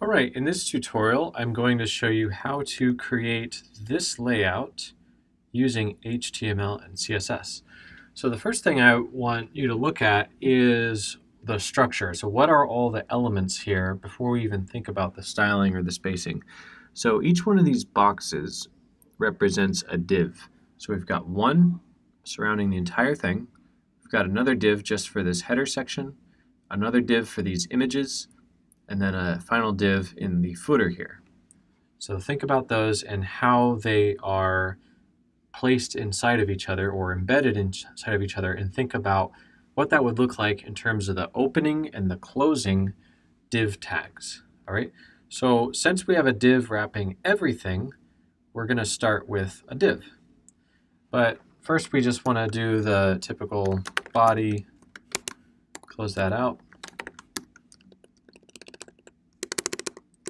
All right, in this tutorial, I'm going to show you how to create this layout using HTML and CSS. So the first thing I want you to look at is the structure. So what are all the elements here before we even think about the styling or the spacing? So each one of these boxes represents a div. So we've got one surrounding the entire thing. We've got another div just for this header section, another div for these images, and then a final div in the footer here. So think about those and how they are placed inside of each other or embedded inside of each other, and think about what that would look like in terms of the opening and the closing div tags. All right. So since we have a div wrapping everything, we're going to start with a div. But first we just want to do the typical body, close that out.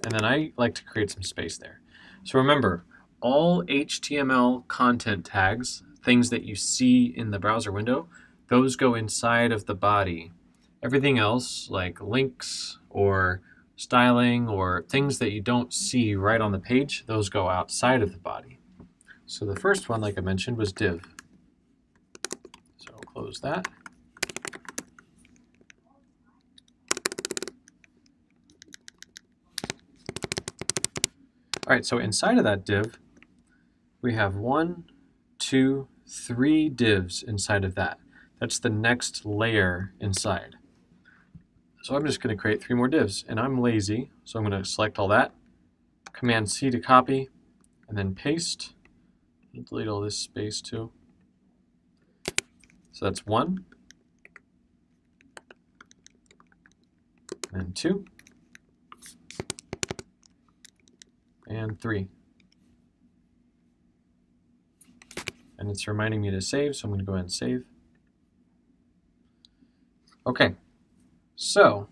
And then I like to create some space there. So remember, all HTML content tags, things that you see in the browser window, those go inside of the body. Everything else, like links or styling or things that you don't see right on the page, those go outside of the body. So the first one, like I mentioned, was div. So I'll close that. All right, so inside of that div, we have 1, 2, 3 divs inside of that. That's the next layer inside. So I'm just going to create 3 more divs, and I'm lazy, so I'm going to select all that, Command C to copy, and then paste. Delete all this space too. So that's 1, and 2, and 3. And it's reminding me to save, so I'm going to go ahead and save. Okay, so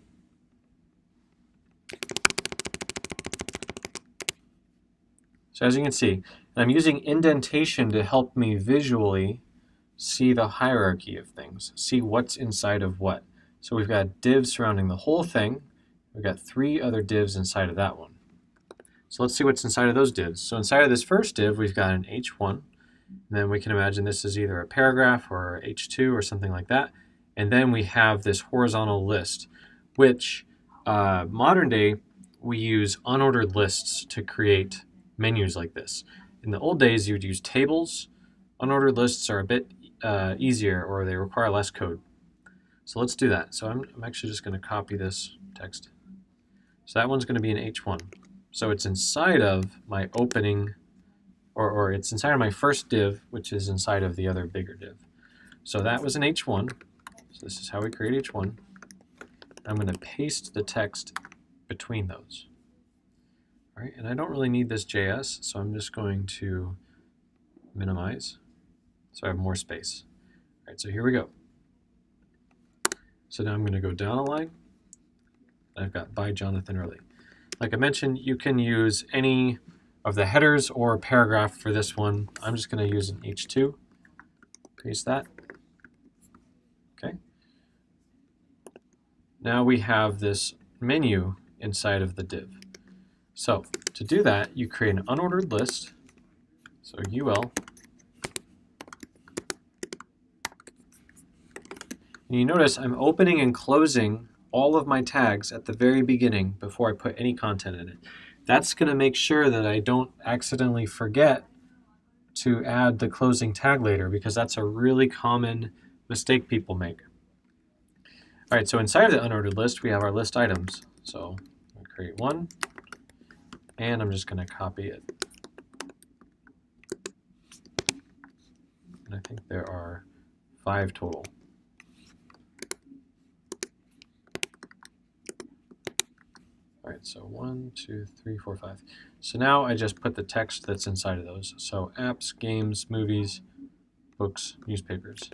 as you can see, I'm using indentation to help me visually see the hierarchy of things, see what's inside of what. So we've got divs surrounding the whole thing. We've got 3 other divs inside of that one. So let's see what's inside of those divs. So inside of this first div, we've got an H1. And then we can imagine this is either a paragraph or H2 or something like that. And then we have this horizontal list, which modern day we use unordered lists to create menus like this. In the old days, you would use tables. Unordered lists are a bit easier, or they require less code. So let's do that. So I'm actually just going to copy this text. So that one's going to be an H1. So it's inside of my opening, or it's inside of my first div, which is inside of the other bigger div. So that was an H1. So this is how we create H1. I'm going to paste the text between those. All right, and I don't really need this JS, so I'm just going to minimize so I have more space. All right, so here we go. So now I'm going to go down a line. I've got by Jonathan Early. Like I mentioned, you can use any of the headers or paragraph for this one. I'm just going to use an H2. Paste that. Okay. Now we have this menu inside of the div. So to do that, you create an unordered list. So UL. And you notice I'm opening and closing all of my tags at the very beginning before I put any content in it. That's going to make sure that I don't accidentally forget to add the closing tag later, because that's a really common mistake people make. All right, so inside of the unordered list, we have our list items. So I'm going to create one, and I'm just going to copy it. And I think there are 5 total. All right, so 1, 2, 3, 4, 5. So now I just put the text that's inside of those. So apps, games, movies, books, newspapers.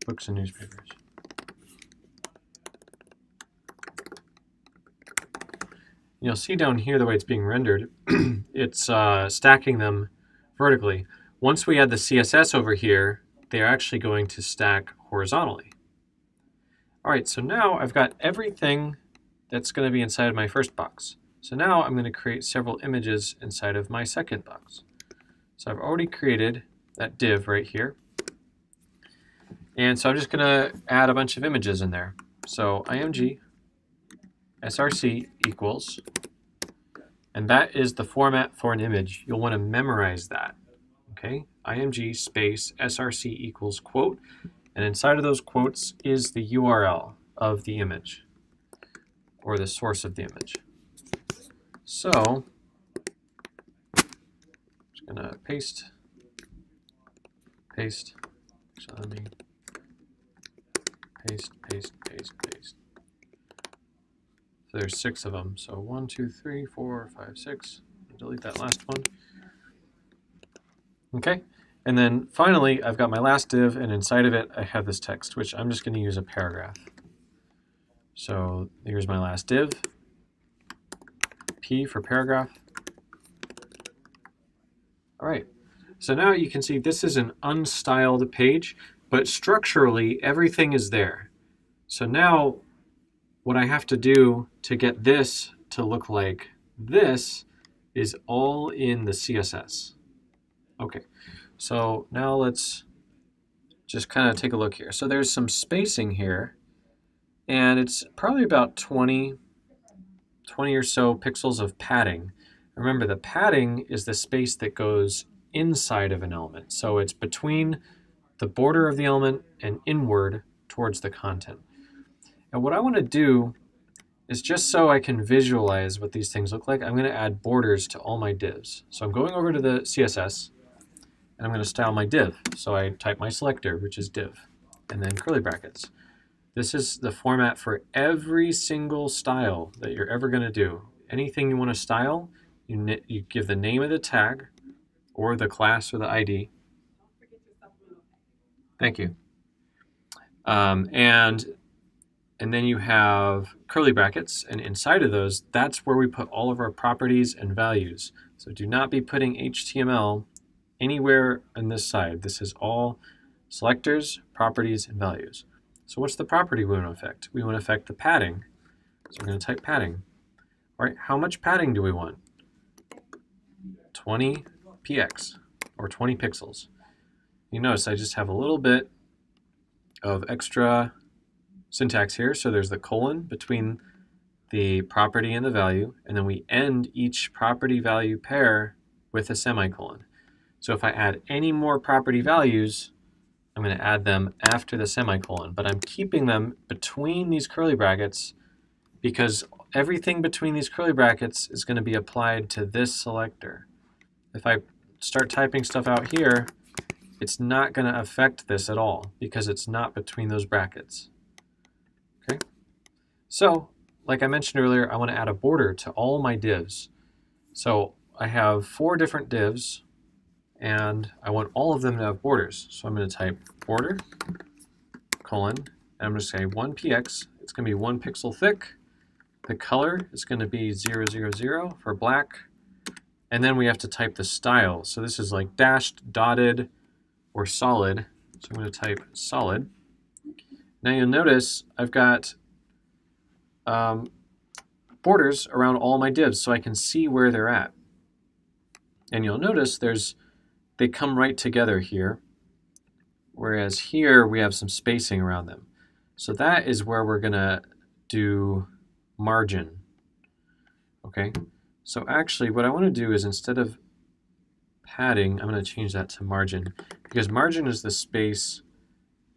Books and newspapers. You'll see down here the way it's being rendered, it's stacking them vertically. Once we add the CSS over here, they're actually going to stack horizontally. All right, so now I've got everything that's going to be inside of my first box. So now I'm going to create several images inside of my second box. So I've already created that div right here. And so I'm just going to add a bunch of images in there. So img src equals, and that is the format for an image. You'll want to memorize that. Okay, img space src equals quote, and inside of those quotes is the URL of the image, or the source of the image. So I'm just going to paste. So let me paste. So there's 6 of them. So 1, 2, 3, 4, 5, 6. Delete that last one. Okay, and then finally I've got my last div, and inside of it I have this text, which I'm just going to use a paragraph. So here's my last div, P for paragraph. All right, so now you can see this is an unstyled page, but structurally everything is there. So now what I have to do to get this to look like this is all in the CSS. Okay, so now let's just kind of take a look here. So there's some spacing here, and it's probably about 20 or so pixels of padding. Remember, the padding is the space that goes inside of an element. So it's between the border of the element and inward towards the content. And what I want to do is, just so I can visualize what these things look like, I'm going to add borders to all my divs. So I'm going over to the CSS, and I'm going to style my div. So I type my selector, which is div, and then curly brackets. This is the format for every single style that you're ever going to do. Anything you want to style, you give the name of the tag, or the class, or the ID. Thank you. And then you have curly brackets, and inside of those, that's where we put all of our properties and values. So do not be putting HTML anywhere on this side. This is all selectors, properties, and values. So what's the property we want to affect? We want to affect the padding. So we're going to type padding. All right, how much padding do we want? 20 px, or 20 pixels. You notice I just have a little bit of extra syntax here. So there's the colon between the property and the value, and then we end each property value pair with a semicolon. So if I add any more property values, I'm going to add them after the semicolon, but I'm keeping them between these curly brackets because everything between these curly brackets is going to be applied to this selector. If I start typing stuff out here, it's not going to affect this at all because it's not between those brackets. Okay? So, like I mentioned earlier, I want to add a border to all my divs. So I have 4 different divs, and I want all of them to have borders. So I'm going to type border, colon, and I'm going to say 1px. It's going to be 1 pixel thick. The color is going to be 000 for black. And then we have to type the style. So this is like dashed, dotted, or solid. So I'm going to type solid. Now you'll notice I've got borders around all my divs so I can see where they're at. And you'll notice they come right together here, whereas here we have some spacing around them. So that is where we're going to do margin. Okay, so actually what I want to do is, instead of padding, I'm going to change that to margin, because margin is the space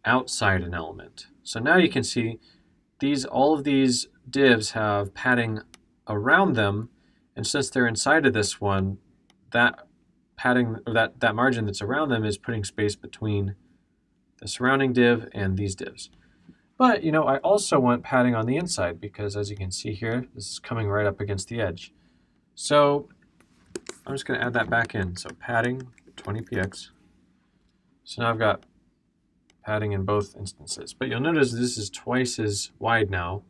outside an element. So now you can see all of these divs have padding around them, and since they're inside of this one, that padding, or that margin that's around them, is putting space between the surrounding div and these divs. But I also want padding on the inside, because as you can see here, this is coming right up against the edge. So I'm just going to add that back in. So padding 20px. So now I've got padding in both instances. But you'll notice this is twice as wide now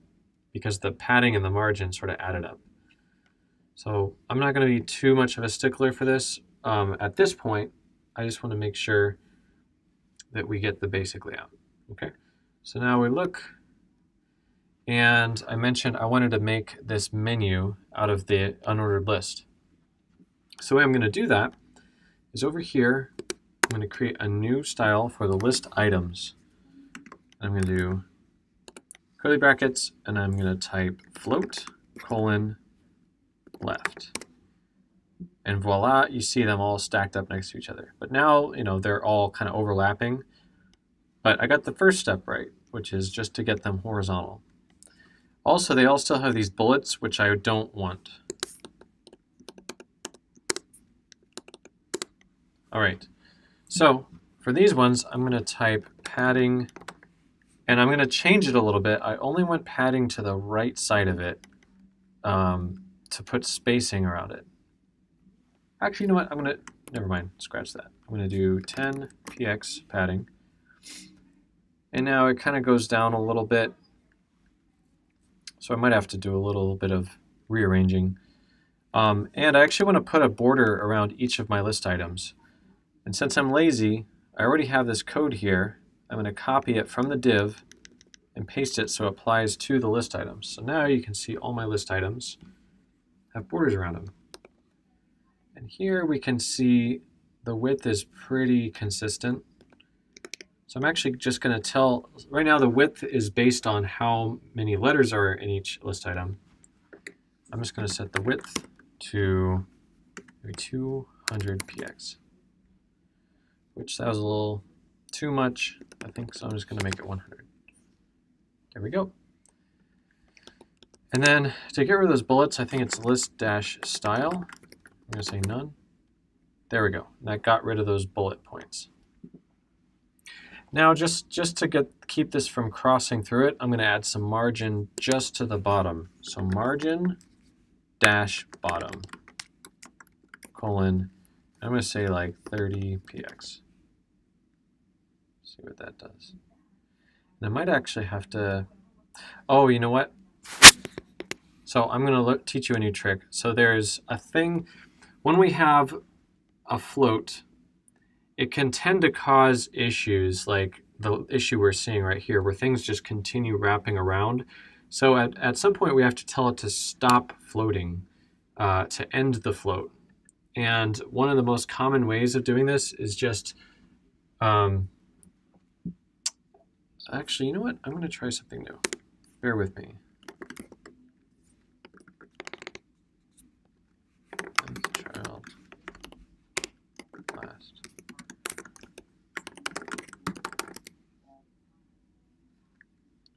because the padding and the margin sort of added up. So I'm not going to be too much of a stickler for this. At this point, I just want to make sure that we get the basic layout. Okay, so now we look, and I mentioned I wanted to make this menu out of the unordered list. So the way I'm going to do that is over here, I'm going to create a new style for the list items. I'm going to do curly brackets, and I'm going to type float : left. And voila, you see them all stacked up next to each other. But now, they're all kind of overlapping. But I got the first step right, which is just to get them horizontal. Also, they all still have these bullets, which I don't want. All right, so for these ones, I'm going to type padding, and I'm going to change it a little bit. I only want padding to the right side of it to put spacing around it. Actually, you know what? Never mind, scratch that. I'm going to do 10 px padding. And now it kind of goes down a little bit. So I might have to do a little bit of rearranging. And I actually want to put a border around each of my list items. And since I'm lazy, I already have this code here. I'm going to copy it from the div and paste it so it applies to the list items. So now you can see all my list items have borders around them. And here we can see the width is pretty consistent. So I'm actually just going to tell, right now the width is based on how many letters are in each list item. I'm just going to set the width to maybe 200 px, which that was a little too much, I think, so I'm just going to make it 100. There we go. And then to get rid of those bullets, I think it's list-style. I'm going to say none. There we go. That got rid of those bullet points. Now, just to keep this from crossing through it, I'm going to add some margin just to the bottom. So margin dash bottom colon, I'm going to say like 30 px. See what that does. And I might actually have to, oh, you know what? So I'm going to teach you a new trick. So there's a thing, when we have a float, it can tend to cause issues like the issue we're seeing right here, where things just continue wrapping around. So at some point, we have to tell it to stop floating, to end the float. And one of the most common ways of doing this is just, actually, you know what? I'm going to try something new. Bear with me. Child last.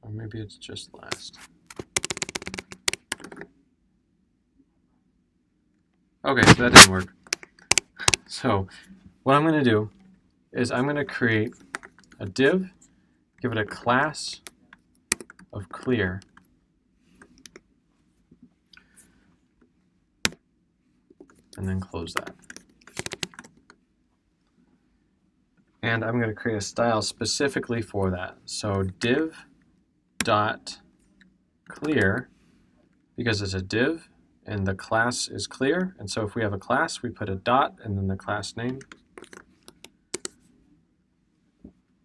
Or maybe it's just last. Okay, so that didn't work. So what I'm going to do is I'm going to create a div, give it a class of clear, and then close that. And I'm going to create a style specifically for that. So div dot clear, because it's a div and the class is clear. And so if we have a class, we put a dot and then the class name.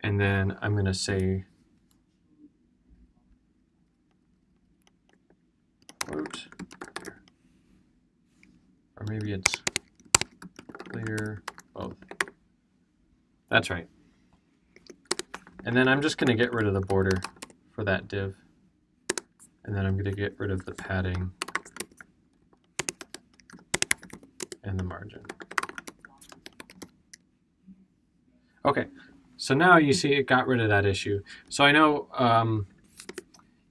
And then I'm going to say float, or maybe it's clear both. That's right. And then I'm just going to get rid of the border for that div. And then I'm going to get rid of the padding and the margin. Okay, so now you see it got rid of that issue. So I know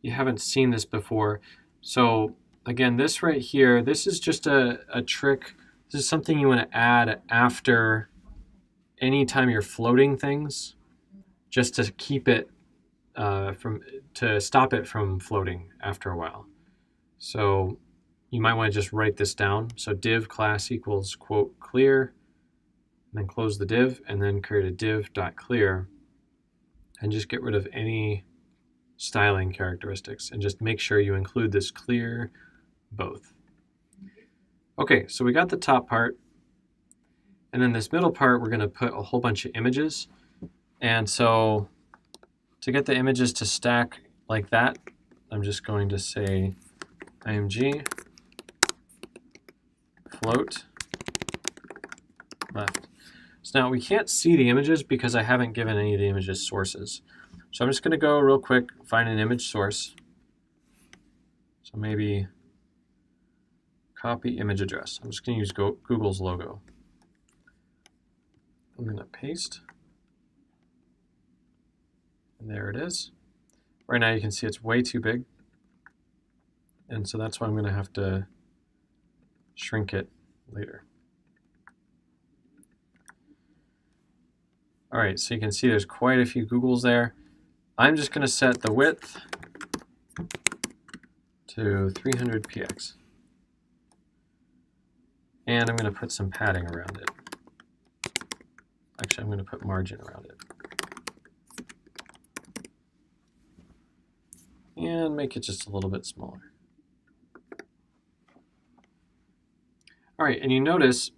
you haven't seen this before. So again, this right here, this is just a trick. This is something you want to add after anytime you're floating things, just to keep it to stop it from floating after a while. So you might want to just write this down. So div class equals quote clear, and then close the div, and then create a div.clear, and just get rid of any styling characteristics, and just make sure you include this clear both. Okay, so we got the top part. And then this middle part, we're going to put a whole bunch of images. And so to get the images to stack like that, I'm just going to say img float left. So now we can't see the images because I haven't given any of the images sources. So I'm just going to go real quick, find an image source. So maybe copy image address. I'm just going to use Google's logo. I'm going to paste. And there it is. Right now you can see it's way too big. And so that's why I'm going to have to shrink it later. All right, so you can see there's quite a few Googles there. I'm just going to set the width to 300 px. And I'm going to put some padding around it. Actually, I'm going to put margin around it. And make it just a little bit smaller. All right, and you notice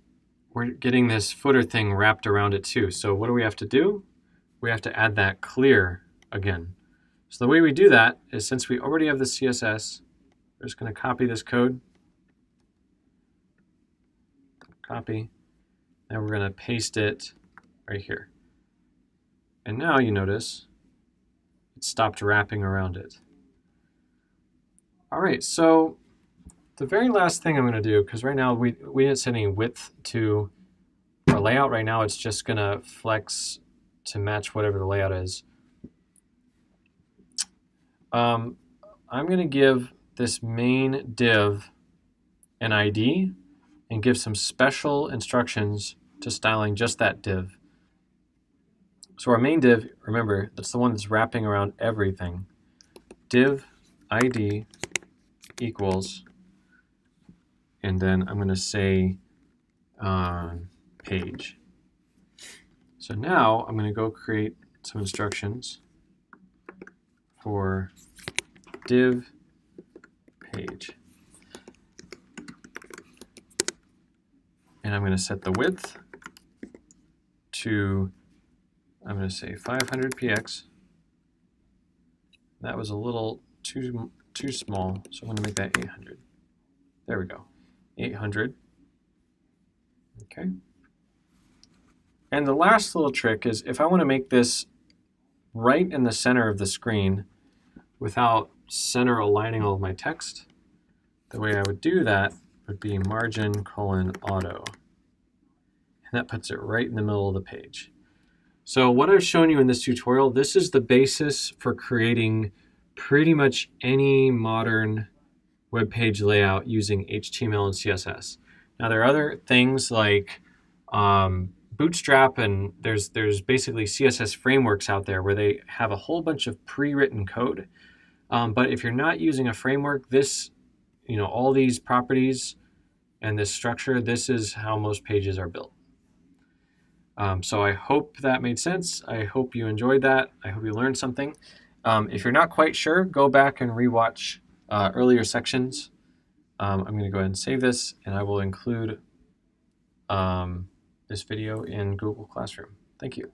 we're getting this footer thing wrapped around it too. So what do we have to do? We have to add that clear again. So the way we do that is, since we already have the CSS, we're just going to copy this code. Copy. Now we're going to paste it right here. And now you notice it stopped wrapping around it. All right, so the very last thing I'm going to do, because right now we didn't set any width to our layout. Right now it's just going to flex to match whatever the layout is. I'm going to give this main div an ID and give some special instructions to styling just that div. So our main div, remember, that's the one that's wrapping around everything. Div ID equals, and then I'm going to say page. So now I'm going to go create some instructions for div page. And I'm going to set the width to, I'm going to say 500 px. That was a little too small, so I'm going to make that 800. There we go, 800. Okay. And the last little trick is, if I want to make this right in the center of the screen without center aligning all of my text, the way I would do that would be margin : auto. And that puts it right in the middle of the page. So what I've shown you in this tutorial, this is the basis for creating pretty much any modern web page layout using HTML and CSS. Now there are other things like Bootstrap, and there's basically CSS frameworks out there where they have a whole bunch of pre-written code. But if you're not using a framework, this, all these properties and this structure, this is how most pages are built. So I hope that made sense. I hope you enjoyed that. I hope you learned something. If you're not quite sure, go back and rewatch earlier sections. I'm going to go ahead and save this, and I will include this video in Google Classroom. Thank you.